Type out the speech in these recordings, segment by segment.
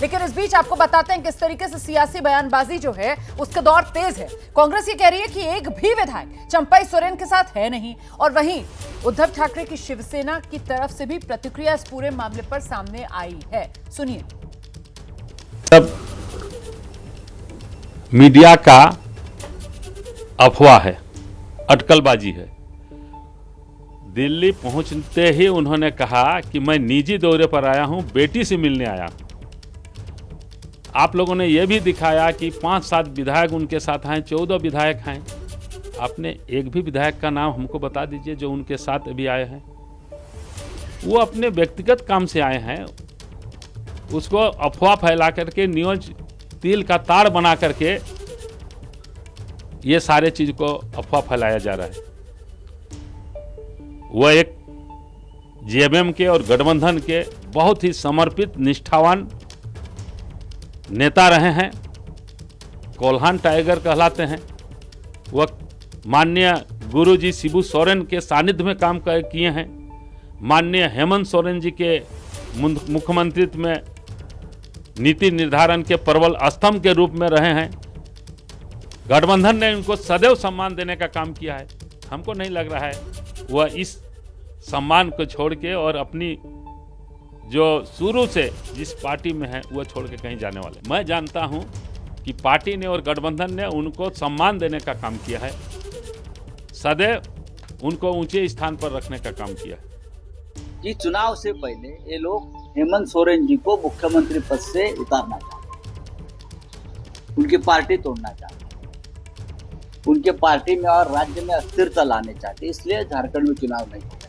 लेकिन इस बीच आपको बताते हैं किस तरीके से सियासी बयानबाजी जो है उसका दौर तेज है। कांग्रेस ये कह रही है कि एक भी विधायक चंपई सोरेन के साथ है नहीं, और वहीं उद्धव ठाकरे की शिवसेना की तरफ से भी प्रतिक्रिया इस पूरे मामले पर सामने आई है। सुनिए। सब मीडिया का अफवाह है, अटकलबाजी है। दिल्ली पहुंचते ही उन्होंने कहा कि मैं निजी दौरे पर आया हूं, बेटी से मिलने आया। आप लोगों ने यह भी दिखाया कि 5-7 विधायक उनके साथ हैं, 14 विधायक हैं। आपने एक भी विधायक का नाम हमको बता दीजिए जो उनके साथ अभी आए हैं। वो अपने व्यक्तिगत काम से आए हैं, उसको अफवाह फैला करके, न्यूज तिल का ताड़ बना करके ये सारे चीज को अफवाह फैलाया जा रहा है। वह एक जेएमएम के और गठबंधन के बहुत ही समर्पित निष्ठावान नेता रहे हैं, कोल्हान टाइगर कहलाते हैं। वह माननीय गुरुजी शिबू सोरेन के सानिध्य में काम किए हैं। माननीय हेमंत सोरेन जी के मुख्यमंत्रित्व में नीति निर्धारण के प्रबल स्तंभ के रूप में रहे हैं। गठबंधन ने उनको सदैव सम्मान देने का काम किया है। हमको नहीं लग रहा है वह इस सम्मान को छोड़ के और अपनी जो शुरू से जिस पार्टी में है वह छोड़ के कहीं जाने वाले। मैं जानता हूं कि पार्टी ने और गठबंधन ने उनको सम्मान देने का काम किया है, सदैव उनको ऊंचे स्थान पर रखने का काम किया है। कि चुनाव से पहले ये लोग हेमंत सोरेन जी को मुख्यमंत्री पद से उतारना चाहते, उनकी पार्टी तोड़ना चाहते, उनके पार्टी में और राज्य में अस्थिरता लाने चाहते, इसलिए झारखंड में चुनाव नहीं हो रहे।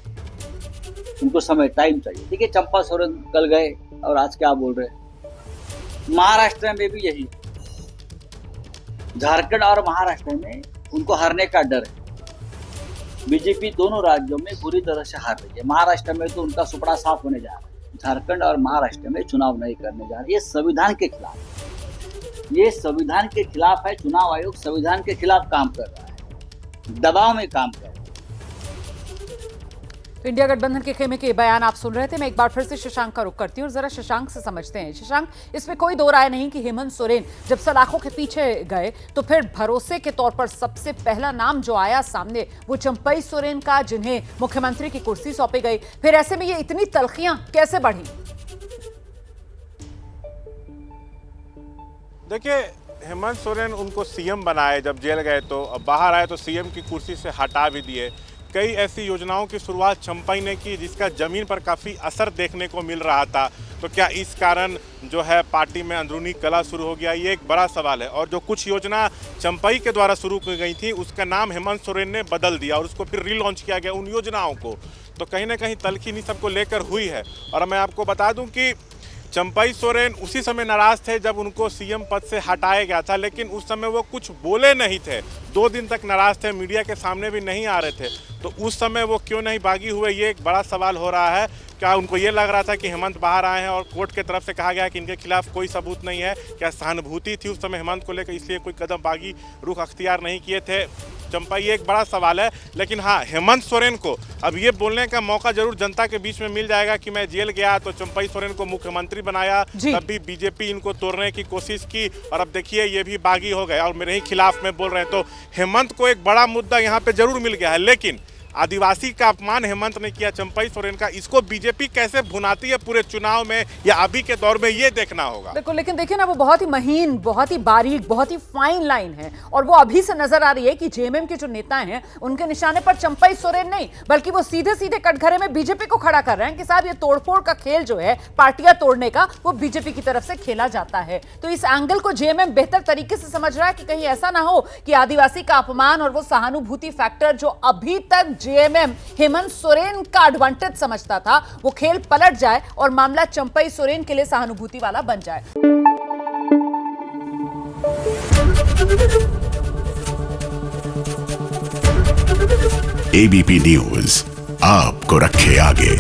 उनको समय, टाइम चाहिए। देखिए, चंपा सोरेन कल गए और आज क्या बोल रहे। महाराष्ट्र में भी यही, झारखंड और महाराष्ट्र में उनको हारने का डर है। बीजेपी दोनों राज्यों में बुरी तरह से हार रही है। महाराष्ट्र में तो उनका सुपड़ा साफ होने जा रहा है, झारखंड और महाराष्ट्र में चुनाव नहीं करने जा रहे। ये संविधान के खिलाफ है, ये संविधान के खिलाफ है। चुनाव आयोग संविधान के खिलाफ काम कर रहा है, दबाव में काम कर रहा है। तो इंडिया गठबंधन के खेमे के बयान आप सुन रहे थे। मैं एक बार फिर से शशांक का रुख करती हूँ और जरा शशांक से समझते हैं। शशांक, इसमें कोई दो राय नहीं कि हेमंत सोरेन जब सलाखों के पीछे गए तो फिर भरोसे के तौर पर सबसे पहला नाम जो आया सामने वो चंपई सोरेन का, जिन्हें मुख्यमंत्री की कुर्सी सौंपी गई। फिर ऐसे में ये इतनी तल्खियां कैसे बढ़ी? देखिए, हेमंत सोरेन उनको सीएम बनाए, जब जेल गए तो अब बाहर आए तो सीएम की कुर्सी से हटा भी दिए। कई ऐसी योजनाओं की शुरुआत चंपई ने की जिसका जमीन पर काफ़ी असर देखने को मिल रहा था। तो क्या इस कारण जो है पार्टी में अंदरूनी कलह शुरू हो गया, ये एक बड़ा सवाल है। और जो कुछ योजना चंपई के द्वारा शुरू की गई थी उसका नाम हेमंत सोरेन ने बदल दिया और उसको फिर रीलॉन्च किया गया उन योजनाओं को। तो कहीं ना कहीं तल्खी इन सबको लेकर हुई है। और मैं आपको बता दूं कि चंपई सोरेन उसी समय नाराज थे जब उनको सीएम पद से हटाया गया था, लेकिन उस समय वो कुछ बोले नहीं थे। 2 दिन तक नाराज थे, मीडिया के सामने भी नहीं आ रहे थे। तो उस समय वो क्यों नहीं बागी हुए, ये एक बड़ा सवाल हो रहा है। क्या उनको ये लग रहा था कि हेमंत बाहर आए हैं और कोर्ट की तरफ से कहा गया कि इनके खिलाफ कोई सबूत नहीं है? क्या सहानुभूति थी उस समय हेमंत को लेकर, इसलिए कोई कदम बागी रुख अख्तियार नहीं किए थे चंपई? ये एक बड़ा सवाल है। लेकिन हाँ, हेमंत सोरेन को अब ये बोलने का मौका जरूर जनता के बीच में मिल जाएगा कि मैं जेल गया तो चंपई सोरेन को मुख्यमंत्री बनाया, तब भी बीजेपी इनको तोड़ने की कोशिश की और अब देखिए ये भी बागी हो गए और मेरे ही खिलाफ में बोल रहे हैं। तो हेमंत को एक बड़ा मुद्दा यहाँ पे जरूर मिल गया है। लेकिन आदिवासी का अपमान हेमंत ने किया चंपई सोरेन का, इसको बीजेपी कैसे भुनाती है पूरे चुनाव में या अभी के दौर में, ये देखना होगा। बिल्कुल, लेकिन देखिए ना, वो बहुत ही महीन, बहुत ही बारीक, बहुत ही फाइन लाइन है और वो अभी से नजर आ रही है कि जेएमएम के जो नेता हैं उनके निशाने पर चंपई सोरेन नहीं, बल्कि वो सीधे सीधे कटघरे में बीजेपी को खड़ा कर रहे हैं कि साहब ये तोड़फोड़ का खेल जो है, पार्टियां तोड़ने का, वो बीजेपी की तरफ से खेला जाता है। तो इस एंगल को जेएमएम बेहतर तरीके से समझ रहा है कि कहीं ऐसा ना हो कि आदिवासी का अपमान और वो सहानुभूति फैक्टर जो अभी तक जेएमएम हेमंत सोरेन का एडवांटेज समझता था, वो खेल पलट जाए और मामला चंपई सोरेन के लिए सहानुभूति वाला बन जाए। एबीपी न्यूज आपको रखे आगे।